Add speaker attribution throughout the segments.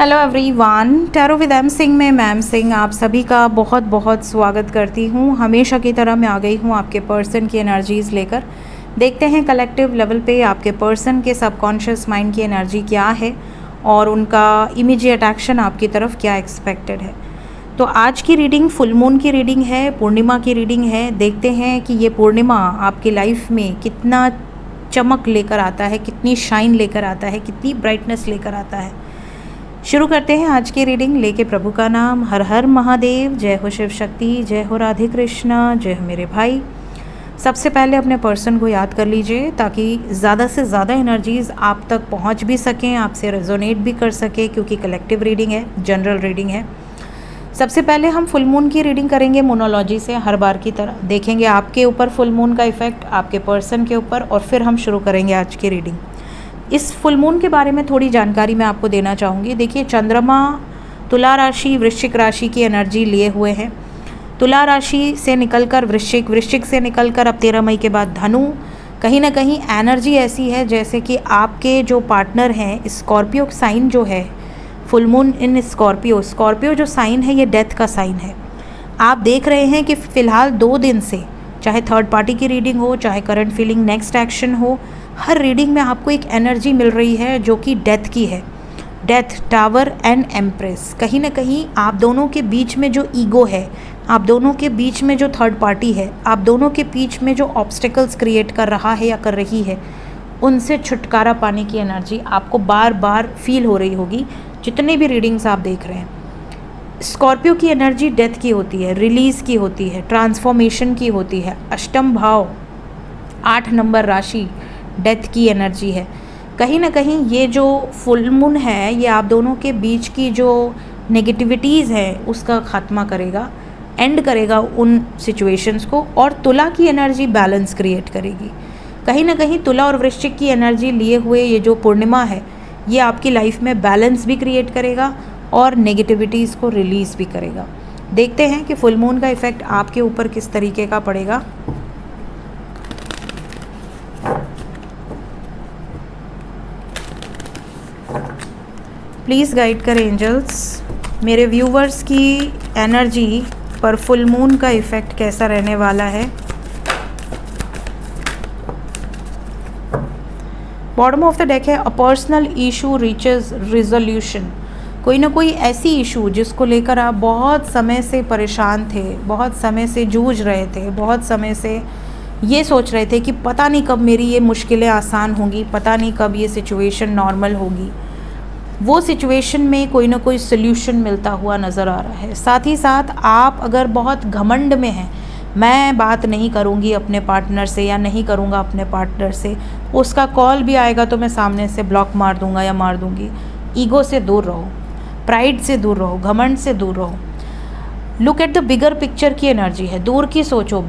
Speaker 1: Hello everyone, tarot with M Singh में ma'am Singh आप सभी का बहुत बहुत स्वागत करती हूँ। हमेशा की तरह मैं आ गई हूँ आपके पर्सन की एनर्जीज़ लेकर। देखते हैं कलेक्टिव लेवल पे आपके पर्सन के सबकॉन्शियस माइंड की एनर्जी क्या है और उनका इमीडिएट एक्शन आपकी तरफ क्या एक्सपेक्टेड है। तो आज की रीडिंग फुल मून की रीडिंग है, पूर्णिमा की रीडिंग है। देखते हैं कि ये पूर्णिमा आपकी लाइफ में कितना चमक लेकर आता है, कितनी शाइन लेकर आता है, कितनी ब्राइटनेस लेकर आता है। शुरू करते हैं आज की रीडिंग लेके प्रभु का नाम। हर हर महादेव, जय हो शिव शक्ति, जय हो राधे कृष्णा, जय हो मेरे भाई। सबसे पहले अपने पर्सन को याद कर लीजिए ताकि ज़्यादा से ज़्यादा एनर्जीज़ आप तक पहुंच भी सकें, आपसे रेजोनेट भी कर सके, क्योंकि कलेक्टिव रीडिंग है, जनरल रीडिंग है। सबसे पहले हम फुल मून की रीडिंग करेंगे मोनोलॉजी से, हर बार की तरह देखेंगे आपके ऊपर फुल मून का इफ़ेक्ट, आपके पर्सन के ऊपर, और फिर हम शुरू करेंगे आज की रीडिंग। इस फुल मून के बारे में थोड़ी जानकारी मैं आपको देना चाहूँगी। देखिए, चंद्रमा तुला राशि वृश्चिक राशि की एनर्जी लिए हुए हैं। तुला राशि से निकलकर वृश्चिक, वृश्चिक से निकलकर अब 13 मई के बाद धनु। कहीं ना कहीं एनर्जी ऐसी है जैसे कि आपके जो पार्टनर हैं, स्कॉर्पियो साइन जो है, full moon in Scorpio, Scorpio जो साइन है ये डेथ का साइन है। आप देख रहे हैं कि फ़िलहाल 2 दिन से, चाहे थर्ड पार्टी की रीडिंग हो, चाहे करंट फीलिंग नेक्स्ट एक्शन हो, हर रीडिंग में आपको एक एनर्जी मिल रही है जो कि डेथ की है। Death, tower and empress. कहीं ना कहीं आप दोनों के बीच में जो ईगो है, आप दोनों के बीच में जो थर्ड पार्टी है, आप दोनों के बीच में जो ऑब्स्टिकल्स क्रिएट कर रहा है या कर रही है, उनसे छुटकारा पाने की एनर्जी आपको बार बार फील हो रही होगी जितने भी रीडिंग्स आप देख रहे हैं। स्कॉर्पियो की एनर्जी डेथ की होती है, रिलीज़ की होती है, ट्रांसफॉर्मेशन की होती है। अष्टम भाव 8 नंबर राशि डेथ की एनर्जी है। कहीं ना कहीं ये जो फुल मून है ये आप दोनों के बीच की जो नेगेटिविटीज़ है उसका खात्मा करेगा, एंड करेगा उन सिचुएशंस को, और तुला की एनर्जी बैलेंस क्रिएट करेगी। कहीं ना कहीं तुला और वृश्चिक की एनर्जी लिए हुए ये जो पूर्णिमा है ये आपकी लाइफ में बैलेंस भी क्रिएट करेगा और नेगेटिविटीज़ को रिलीज़ भी करेगा। देखते हैं कि फुल मून का इफ़ेक्ट आपके ऊपर किस तरीके का पड़ेगा। प्लीज़ गाइड करें एंजल्स, मेरे व्यूवर्स की एनर्जी पर फुल मून का इफ़ेक्ट कैसा रहने वाला है। बॉटम ऑफ द डेक है, a personal issue reaches resolution. कोई ना कोई ऐसी इशू जिसको लेकर आप बहुत समय से परेशान थे, बहुत समय से जूझ रहे थे, बहुत समय से ये सोच रहे थे कि पता नहीं कब मेरी ये मुश्किलें आसान होंगी, पता नहीं कब ये सिचुएशन नॉर्मल होगी। वो सिचुएशन में कोई ना कोई सोल्यूशन मिलता हुआ नज़र आ रहा है। साथ ही साथ आप अगर बहुत घमंड में हैं, मैं बात नहीं करूँगी अपने पार्टनर से या नहीं करूँगा अपने पार्टनर से, उसका कॉल भी आएगा तो मैं सामने से ब्लॉक मार दूँगा या मार दूँगी। ईगो से दूर रहो, प्राइड से दूर रहो, घमंड से दूर रहो। Look at the bigger picture की एनर्जी है, दूर की सोचो।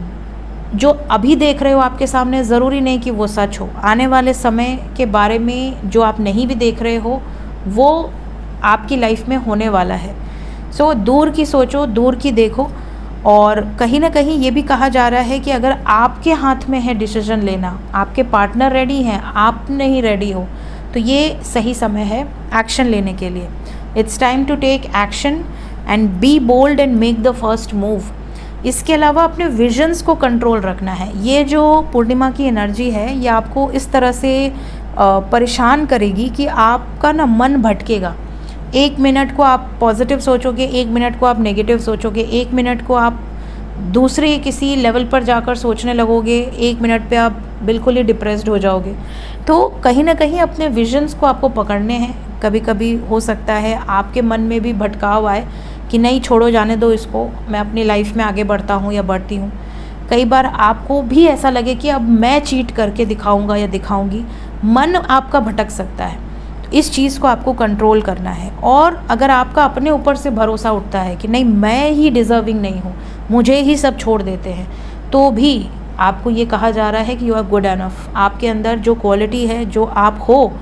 Speaker 1: जो अभी देख रहे हो आपके सामने ज़रूरी नहीं कि वो सच हो। आने वाले समय के बारे में जो आप नहीं भी देख रहे हो वो आपकी लाइफ में होने वाला है। सो दूर की सोचो, दूर की देखो। और कहीं ना कहीं ये भी कहा जा रहा है कि अगर आपके हाथ में है डिसीजन लेना, आपके पार्टनर रेडी हैं, आप नहीं रेडी हो, तो ये सही समय है एक्शन लेने के लिए। It's time to take action and be bold and make the first move. इसके अलावा अपने विजन्स को कंट्रोल रखना है। ये जो पूर्णिमा की एनर्जी है ये आपको इस तरह से परेशान करेगी कि आपका ना मन भटकेगा। 1 मिनट को आप पॉजिटिव सोचोगे, 1 मिनट को आप नेगेटिव सोचोगे, 1 मिनट को आप दूसरे किसी लेवल पर जाकर सोचने लगोगे, 1 मिनट पे आप बिल्कुल ही डिप्रेस्ड हो जाओगे। तो कहीं ना कहीं अपने विजन्स को आपको पकड़ने हैं। कभी कभी हो सकता है आपके मन में भी भटकाव आए कि नहीं, छोड़ो, जाने दो इसको, मैं अपनी लाइफ में आगे बढ़ता हूँ या बढ़ती हूँ। कई बार आपको भी ऐसा लगे कि अब मैं चीट करके दिखाऊंगा या दिखाऊंगी। मन आपका भटक सकता है, तो इस चीज़ को आपको कंट्रोल करना है। और अगर आपका अपने ऊपर से भरोसा उठता है कि नहीं, मैं ही डिज़र्विंग नहीं हूँ, मुझे ही सब छोड़ देते हैं, तो भी आपको ये कहा जा रहा है कि यू आर गुड एनफ। आपके अंदर जो क्वालिटी है, जो आप हो,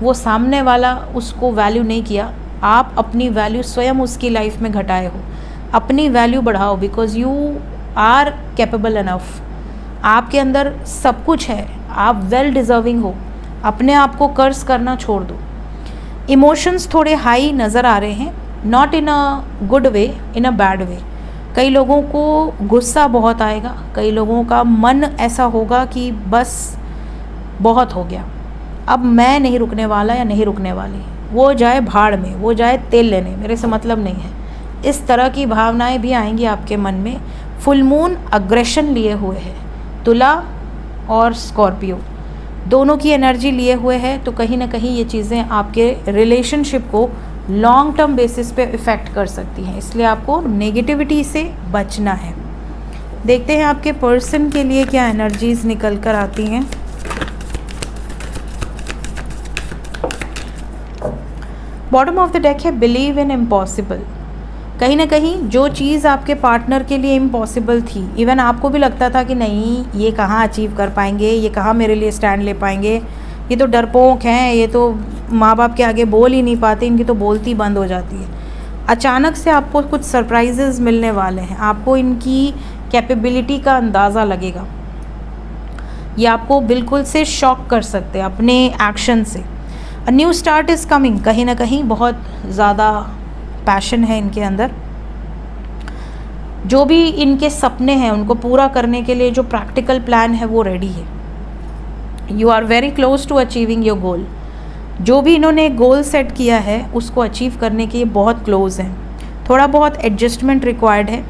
Speaker 1: वो सामने वाला उसको वैल्यू नहीं किया, आप अपनी वैल्यू स्वयं उसकी लाइफ में घटाए हो। अपनी वैल्यू बढ़ाओ, because you are capable enough. आपके अंदर सब कुछ है, आप वेल डिज़र्विंग हो। अपने आप को कर्ज करना छोड़ दो। इमोशंस थोड़े हाई नज़र आ रहे हैं, not in a good way, in a bad way. कई लोगों को गुस्सा बहुत आएगा, कई लोगों का मन ऐसा होगा कि बस बहुत हो गया, अब मैं नहीं रुकने वाला या नहीं रुकने वाली, वो जाए भाड़ में, वो जाए तेल लेने, मेरे से मतलब नहीं है। इस तरह की भावनाएं भी आएंगी आपके मन में। फुल मून अग्रेशन लिए हुए है, तुला और स्कॉर्पियो दोनों की एनर्जी लिए हुए है, तो कहीं ना कहीं ये चीज़ें आपके रिलेशनशिप को लॉन्ग टर्म बेसिस पे इफ़ेक्ट कर सकती हैं, इसलिए आपको नेगेटिविटी से बचना है। देखते हैं आपके पर्सन के लिए क्या एनर्जीज निकल कर आती हैं। बॉटम ऑफ द डेक है बिलीव इन इम्पॉसिबल। कहीं ना कहीं जो चीज़ आपके पार्टनर के लिए इम्पॉसिबल थी, इवन आपको भी लगता था कि नहीं ये कहाँ अचीव कर पाएंगे, ये कहाँ मेरे लिए स्टैंड ले पाएंगे, ये तो डरपोक हैं, ये तो माँ बाप के आगे बोल ही नहीं पाते, इनकी तो बोलती बंद हो जाती है। अचानक से आपको कुछ सरप्राइजेस मिलने वाले हैं, आपको इनकी कैपेबिलिटी का अंदाज़ा लगेगा, ये आपको बिल्कुल से शॉक कर सकते हैं अपने एक्शन से। A new start is coming, कहीं ना कहीं बहुत ज़्यादा पैशन है इनके अंदर, जो भी इनके सपने हैं उनको पूरा करने के लिए जो प्रैक्टिकल प्लान है वो रेडी है। You are very close to achieving your goal. जो भी इन्होंने गोल सेट किया है उसको अचीव करने के बहुत क्लोज हैं। थोड़ा बहुत एडजस्टमेंट रिक्वायर्ड है,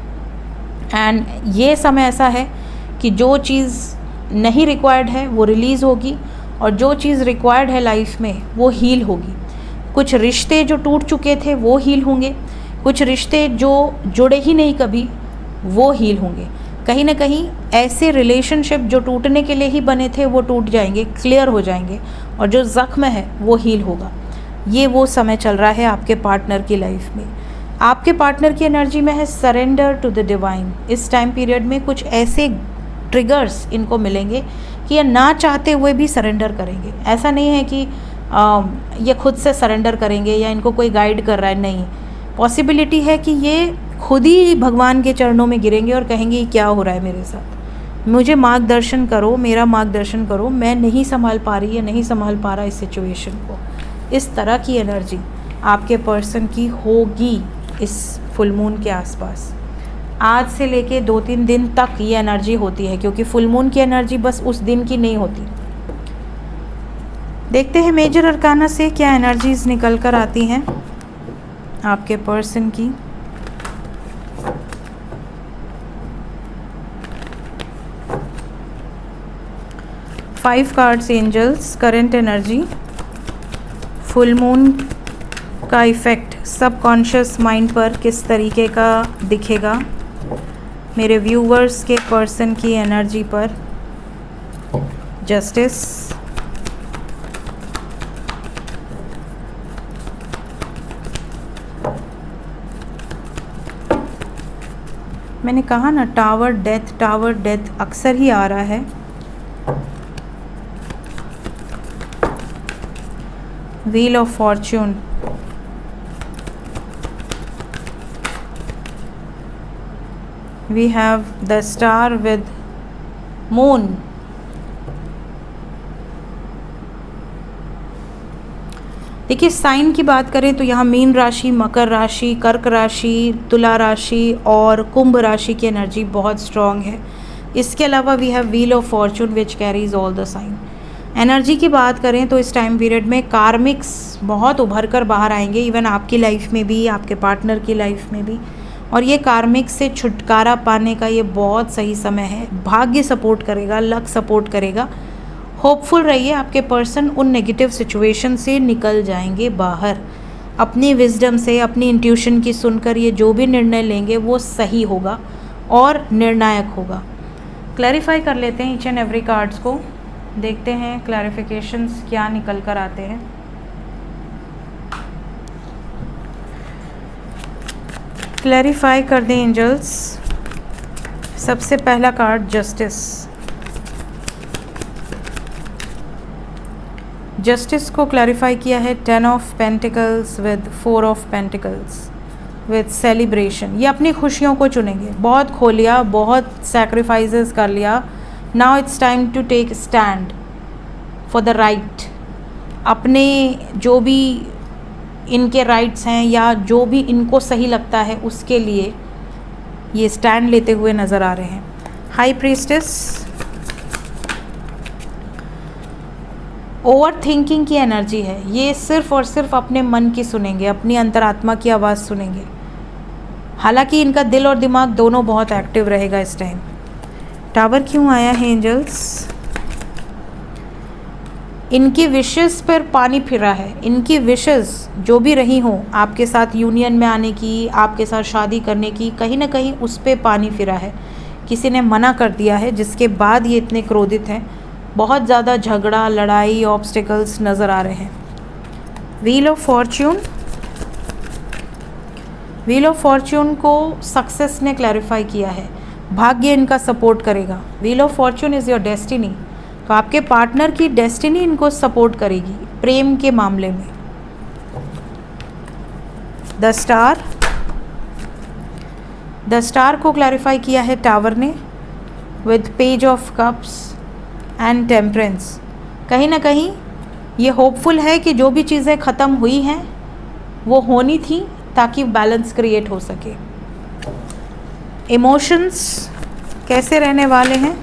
Speaker 1: एंड ये समय ऐसा है कि जो चीज़ नहीं रिक्वायर्ड है वो रिलीज़ होगी, और जो चीज़ रिक्वायर्ड है लाइफ में वो हील होगी। कुछ रिश्ते जो टूट चुके थे वो हील होंगे, कुछ रिश्ते जो जुड़े ही नहीं कभी वो हील होंगे। कहीं ना कहीं ऐसे रिलेशनशिप जो टूटने के लिए ही बने थे वो टूट जाएंगे, क्लियर हो जाएंगे, और जो ज़ख्म है वो हील होगा। ये वो समय चल रहा है आपके पार्टनर की लाइफ में। आपके पार्टनर की एनर्जी में है सरेंडर टू द डिवाइन। इस टाइम पीरियड में कुछ ऐसे ट्रिगर्स इनको मिलेंगे कि ये ना चाहते हुए भी सरेंडर करेंगे। ऐसा नहीं है कि ये खुद से सरेंडर करेंगे या इनको कोई गाइड कर रहा है, नहीं। पॉसिबिलिटी है कि ये खुद ही भगवान के चरणों में गिरेंगे और कहेंगे क्या हो रहा है मेरे साथ, मुझे मार्गदर्शन करो, मेरा मार्गदर्शन करो, मैं नहीं संभाल पा रही या नहीं संभाल पा रहा इस सिचुएशन को। इस तरह की एनर्जी आपके पर्सन की होगी इस फुल मून के आसपास। आज से लेके 2-3 दिन तक ये एनर्जी होती है, क्योंकि फुल मून की एनर्जी बस उस दिन की नहीं होती। देखते हैं मेजर अरकाना से क्या एनर्जीज निकल कर आती हैं आपके पर्सन की। Five cards angels, current energy, full moon का इफ़ेक्ट सबकॉन्शियस माइंड पर किस तरीके का दिखेगा मेरे व्यूवर्स के पर्सन की एनर्जी पर। जस्टिस, मैंने कहा ना टावर डेथ अक्सर ही आ रहा है। Wheel of fortune, we have the star with moon. देखिए साइन की बात करें तो यहाँ मीन राशि, मकर राशि, कर्क राशि, तुला राशि और कुंभ राशि की एनर्जी बहुत स्ट्रॉन्ग है। इसके अलावा we have wheel of fortune which carries all the sign. Energy की बात करें तो इस टाइम पीरियड में कार्मिक्स बहुत उभर कर बाहर आएंगे, इवन आपकी लाइफ में भी, आपके पार्टनर की लाइफ में भी, और ये कार्मिक्स से छुटकारा पाने का ये बहुत सही समय है। भाग्य सपोर्ट करेगा, लक सपोर्ट करेगा। होपफुल रहिए, आपके पर्सन उन नेगेटिव सिचुएशन से निकल जाएंगे बाहर। अपनी विजडम से, अपनी इंट्यूशन की सुनकर ये जो भी निर्णय लेंगे वो सही होगा और निर्णायक होगा। क्लैरिफाई कर लेते हैं ईच एंड एवरी कार्ड्स को, देखते हैं क्लैरिफिकेशंस क्या निकल कर आते हैं। क्लैरिफाई कर दें एंजल्स। सबसे पहला कार्ड जस्टिस। जस्टिस को क्लैरिफाई किया है 10 of pentacles with 4 of pentacles with celebration. ये अपनी खुशियों को चुनेंगे। बहुत खो लिया, बहुत सैक्रिफाइसेस कर लिया, now it's time to take stand for the right. अपने जो भी इनके राइट्स हैं या जो भी इनको सही लगता है उसके लिए ये स्टैंड लेते हुए नज़र आ रहे हैं। हाई प्रीस्टेस, ओवर थिंकिंग की एनर्जी है, ये सिर्फ और सिर्फ अपने मन की सुनेंगे, अपनी अंतरात्मा की आवाज़ सुनेंगे। हालांकि इनका दिल और दिमाग दोनों बहुत एक्टिव रहेगा इस टाइम। टावर क्यों आया है एंजल्स? इनकी विशेस पर पानी फिरा है। इनकी विशेस जो भी रही हों आपके साथ यूनियन में आने की, आपके साथ शादी करने की, कहीं ना कहीं उस पर पानी फिरा है। किसी ने मना कर दिया है जिसके बाद ये इतने क्रोधित हैं। बहुत ज़्यादा झगड़ा, लड़ाई, ऑब्स्टिकल्स नज़र आ रहे हैं। Wheel of Fortune, wheel of Fortune को सक्सेस ने क्लैरिफाई किया है। भाग्य इनका सपोर्ट करेगा। Wheel of Fortune is your destiny, तो आपके पार्टनर की डेस्टिनी इनको सपोर्ट करेगी प्रेम के मामले में। द स्टार, द स्टार को क्लैरिफाई किया है टावर ने with page of cups and temperance. कहीं ना कहीं ये होपफुल है कि जो भी चीज़ें ख़त्म हुई हैं वो होनी थी ताकि बैलेंस क्रिएट हो सके। इमोशंस कैसे रहने वाले हैं?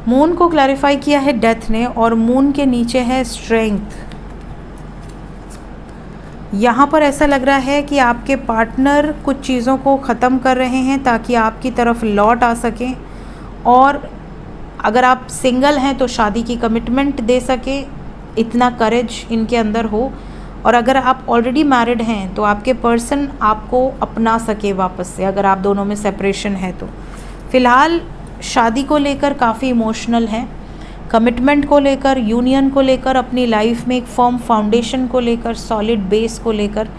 Speaker 1: मून को क्लैरिफाई किया है डेथ ने, और मून के नीचे है स्ट्रेंथ। यहाँ पर ऐसा लग रहा है कि आपके पार्टनर कुछ चीज़ों को ख़त्म कर रहे हैं ताकि आपकी तरफ लौट आ सकें, और अगर आप सिंगल हैं तो शादी की कमिटमेंट दे सके, इतना करेज इनके अंदर हो। और अगर आप ऑलरेडी मैरिड हैं तो आपके पर्सन आपको अपना सके वापस से, अगर आप दोनों में सेपरेशन है तो। फ़िलहाल शादी को लेकर काफ़ी इमोशनल हैं, कमिटमेंट को लेकर, यूनियन को लेकर, अपनी लाइफ में एक फर्म फाउंडेशन को लेकर, सॉलिड बेस को लेकर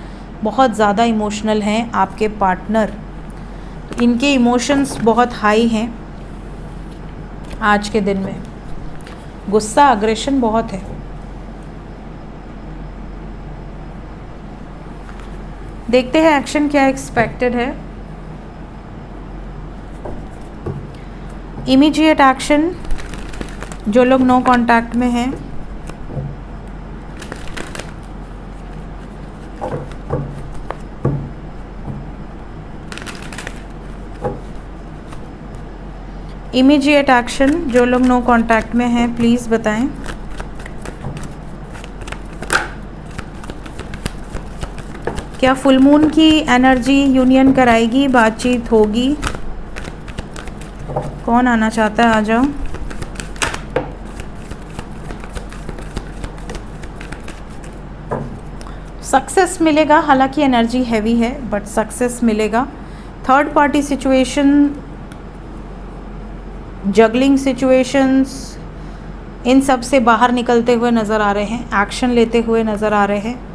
Speaker 1: बहुत ज़्यादा इमोशनल हैं आपके पार्टनर। तो इनके इमोशंस बहुत हाई हैं आज के दिन में। गुस्सा, अग्रेशन बहुत है। देखते हैं एक्शन क्या एक्सपेक्टेड है। इमीडिएट एक्शन, जो लोग नो कांटेक्ट में हैं, इमीडिएट एक्शन, जो लोग नो कांटेक्ट में हैं प्लीज़ बताएं। क्या फुल मून की एनर्जी यूनियन कराएगी, बातचीत होगी? कौन आना चाहता है, आ जाओ। सक्सेस मिलेगा, हालांकि एनर्जी हैवी है बट सक्सेस मिलेगा। Third party situation, juggling situations, इन सब से बाहर निकलते हुए नज़र आ रहे हैं, एक्शन लेते हुए नज़र आ रहे हैं।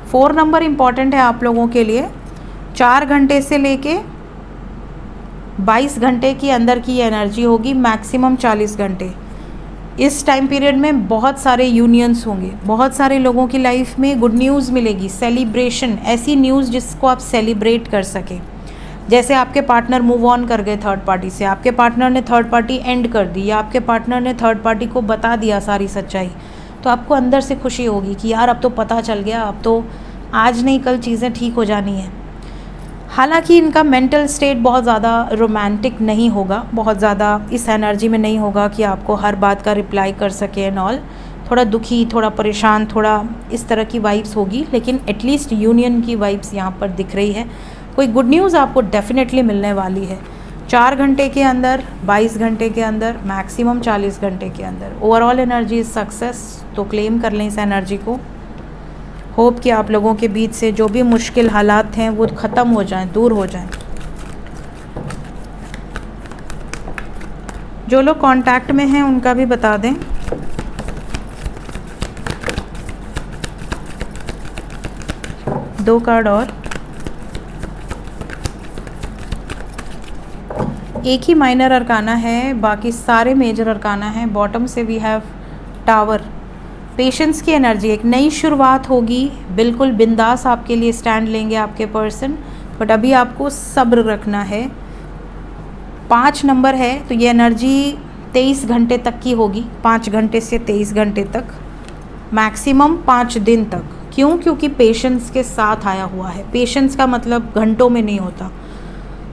Speaker 1: फोर नंबर इम्पॉर्टेंट है आप लोगों के लिए। 4 घंटे से लेके 22 घंटे की अंदर की एनर्जी होगी, मैक्सिमम 40 घंटे। इस टाइम पीरियड में बहुत सारे यूनियंस होंगे, बहुत सारे लोगों की लाइफ में गुड न्यूज़ मिलेगी, सेलिब्रेशन, ऐसी न्यूज़ जिसको आप सेलिब्रेट कर सकें। जैसे आपके पार्टनर मूव ऑन कर गए थर्ड पार्टी से, आपके पार्टनर ने थर्ड पार्टी एंड कर दी, या आपके पार्टनर ने थर्ड पार्टी को बता दिया सारी सच्चाई, तो आपको अंदर से खुशी होगी कि यार अब तो पता चल गया, अब तो आज नहीं कल चीज़ें ठीक हो जानी हैं। हालांकि इनका मेंटल स्टेट बहुत ज़्यादा रोमांटिक नहीं होगा, बहुत ज़्यादा इस एनर्जी में नहीं होगा कि आपको हर बात का रिप्लाई कर सके एंड ऑल। थोड़ा दुखी, थोड़ा परेशान, थोड़ा इस तरह की वाइब्स होगी, लेकिन एटलीस्ट यूनियन की वाइब्स यहाँ पर दिख रही है। कोई गुड न्यूज़ आपको डेफिनेटली मिलने वाली है 4 घंटे के अंदर, 22 घंटे के अंदर, मैक्सिमम 40 घंटे के अंदर। ओवरऑल एनर्जी इज सक्सेस, तो क्लेम कर लें इस एनर्जी को। होप कि आप लोगों के बीच से जो भी मुश्किल हालात हैं वो ख़त्म हो जाएं, दूर हो जाएं। जो लोग कांटेक्ट में हैं उनका भी बता दें। दो कार्ड और, एक ही माइनर अरकाना है, बाकी सारे मेजर अरकाना हैं। बॉटम से वी हैव टावर, पेशेंस की एनर्जी, एक नई शुरुआत होगी, बिल्कुल बिंदास आपके लिए स्टैंड लेंगे आपके पर्सन, बट अभी आपको सब्र रखना है। 5 नंबर है, तो ये एनर्जी 23 घंटे तक की होगी, 5 घंटे से 23 घंटे तक, मैक्सिमम 5 दिन तक। क्यों? क्योंकि पेशेंस के साथ आया हुआ है। पेशेंस का मतलब घंटों में नहीं होता,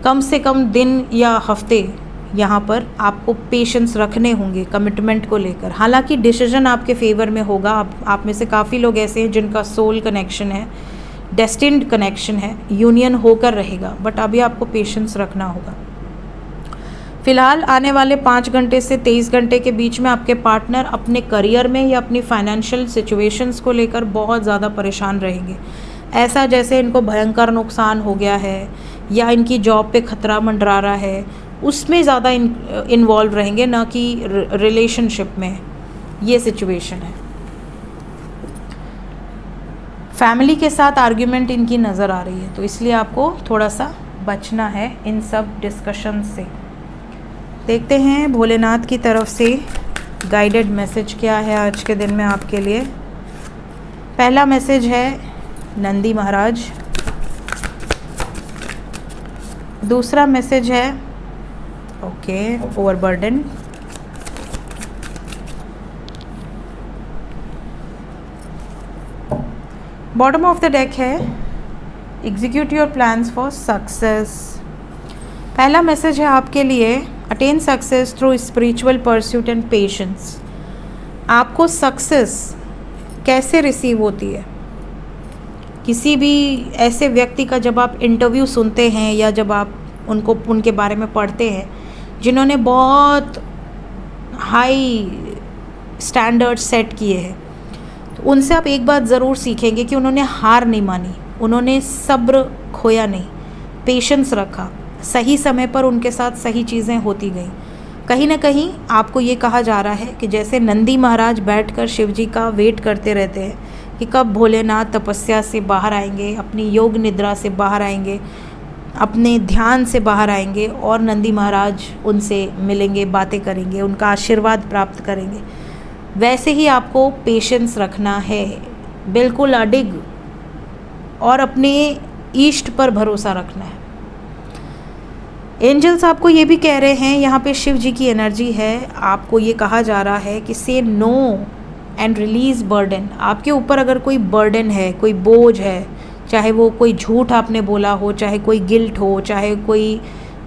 Speaker 1: कम से कम दिन या हफ्ते यहाँ पर आपको पेशेंस रखने होंगे कमिटमेंट को लेकर। हालांकि डिसीजन आपके फेवर में होगा। आप में से काफ़ी लोग ऐसे हैं जिनका सोल कनेक्शन है, डेस्टिन्ड कनेक्शन है, यूनियन होकर रहेगा, बट अभी आपको पेशेंस रखना होगा। फ़िलहाल आने वाले 5 घंटे से 23 घंटे के बीच में आपके पार्टनर अपने करियर में या अपनी फाइनेंशियल सिचुएशंस को लेकर बहुत ज़्यादा परेशान रहेंगे। ऐसा जैसे इनको भयंकर नुकसान हो गया है या इनकी जॉब पे खतरा मंडरा रहा है, उसमें ज़्यादा इन्वॉल्व रहेंगे, ना कि रिलेशनशिप में। ये सिचुएशन है। फैमिली के साथ आर्ग्यूमेंट इनकी नज़र आ रही है, तो इसलिए आपको थोड़ा सा बचना है इन सब डिस्कशन से। देखते हैं भोलेनाथ की तरफ से गाइडेड मैसेज क्या है आज के दिन में आपके लिए। पहला मैसेज है नंदी महाराज, दूसरा मैसेज है overburden, bottom of the deck है execute your plans for success. पहला मैसेज है आपके लिए attain success through spiritual pursuit and patience. आपको सक्सेस कैसे रिसीव होती है? किसी भी ऐसे व्यक्ति का जब आप इंटरव्यू सुनते हैं या जब आप उनके बारे में पढ़ते हैं जिन्होंने बहुत हाई स्टैंडर्ड सेट किए हैं, तो उनसे आप एक बात ज़रूर सीखेंगे कि उन्होंने हार नहीं मानी, उन्होंने सब्र खोया नहीं, पेशेंस रखा, सही समय पर उनके साथ सही चीज़ें होती गई। कहीं ना कहीं आपको ये कहा जा रहा है कि जैसे नंदी महाराज बैठकर शिव जी का वेट करते रहते हैं कि कब भोलेनाथ तपस्या से बाहर आएंगे, अपनी योग निद्रा से बाहर आएंगे, अपने ध्यान से बाहर आएंगे और नंदी महाराज उनसे मिलेंगे, बातें करेंगे, उनका आशीर्वाद प्राप्त करेंगे। वैसे ही आपको पेशेंस रखना है, बिल्कुल अडिग, और अपने ईष्ट पर भरोसा रखना है। एंजल्स आपको ये भी कह रहे हैं, यहाँ पे शिव जी की एनर्जी है, आपको ये कहा जा रहा है कि से नो एंड रिलीज़ बर्डन। आपके ऊपर अगर कोई बर्डन है, कोई बोझ है, चाहे वो कोई झूठ आपने बोला हो, चाहे कोई गिल्ट हो, चाहे कोई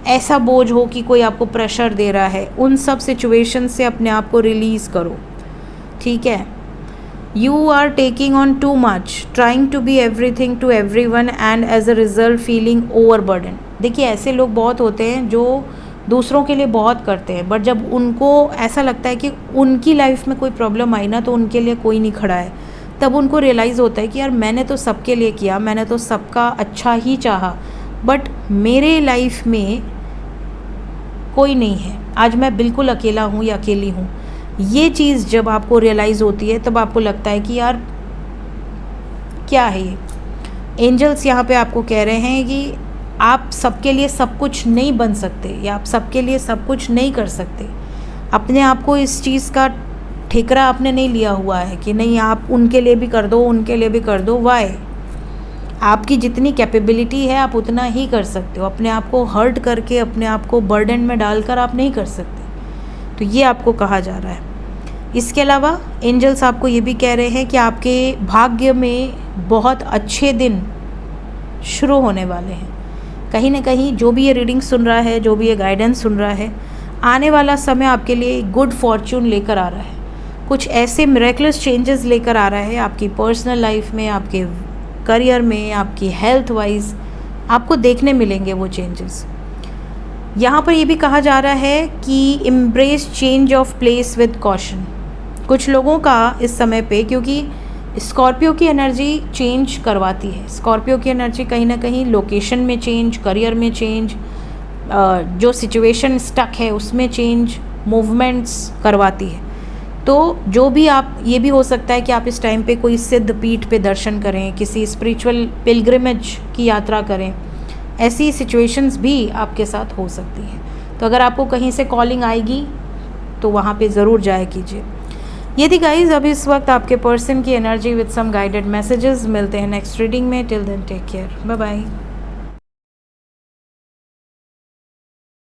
Speaker 1: ऐसा बोझ हो कि कोई आपको प्रेशर दे रहा है, उन सब सिचुएशन से अपने आप को रिलीज़ करो, ठीक है। You are taking on too much, trying to be everything to everyone and as a result feeling overburden. देखिए, ऐसे लोग बहुत होते हैं जो दूसरों के लिए बहुत करते हैं, बट जब उनको ऐसा लगता है कि उनकी लाइफ में कोई प्रॉब्लम आई ना, तो उनके लिए कोई नहीं खड़ा है, तब उनको रियलाइज़ होता है कि यार मैंने तो सबके लिए किया, मैंने तो सबका अच्छा ही चाहा, बट मेरे लाइफ में कोई नहीं है, आज मैं बिल्कुल अकेला हूँ या अकेली हूँ। ये चीज़ जब आपको रियलाइज़ होती है तब आपको लगता है कि यार क्या है ये। एंजल्स यहाँ पे आपको कह रहे हैं कि आप सबके लिए सब कुछ नहीं बन सकते या आप सबके लिए सब कुछ नहीं कर सकते। अपने आप को इस चीज़ का ठेकरा आपने नहीं लिया हुआ है कि नहीं आप उनके लिए भी कर दो, उनके लिए भी कर दो। वाई? आपकी जितनी कैपेबिलिटी है आप उतना ही कर सकते हो। अपने आप को हर्ट करके, अपने आप को बर्डन में डालकर आप नहीं कर सकते। तो ये आपको कहा जा रहा है। इसके अलावा एंजल्स आपको ये भी कह रहे हैं कि आपके भाग्य में बहुत अच्छे दिन शुरू होने वाले हैं। कहीं ना कहीं जो भी ये रीडिंग सुन रहा है, जो भी ये गाइडेंस सुन रहा है, आने वाला समय आपके लिए गुड फॉर्च्यून लेकर आ रहा है। कुछ ऐसे मिरेकलस चेंजेस लेकर आ रहा है आपकी पर्सनल लाइफ में, आपके करियर में, आपकी हेल्थ वाइज आपको देखने मिलेंगे वो चेंजेस। यहाँ पर ये भी कहा जा रहा है कि embrace change of place with caution. कुछ लोगों का इस समय पे, क्योंकि स्कॉर्पियो की एनर्जी चेंज करवाती है, स्कॉर्पियो की एनर्जी कहीं ना कहीं लोकेशन में चेंज, करियर में चेंज, जो सिचुएशन स्टक है उसमें चेंज, मूवमेंट्स करवाती है। तो जो भी आप, ये भी हो सकता है कि आप इस टाइम पे कोई सिद्ध पीठ पे दर्शन करें, किसी स्पिरिचुअल पिलग्रिमेज की यात्रा करें, ऐसी सिचुएशंस भी आपके साथ हो सकती हैं। तो अगर आपको कहीं से कॉलिंग आएगी तो वहाँ पे ज़रूर जाया कीजिए। ये थी गाइज अभी इस वक्त आपके पर्सन की energy with some guided messages. मिलते हैं नेक्स्ट रीडिंग में। Till then take care, bye bye.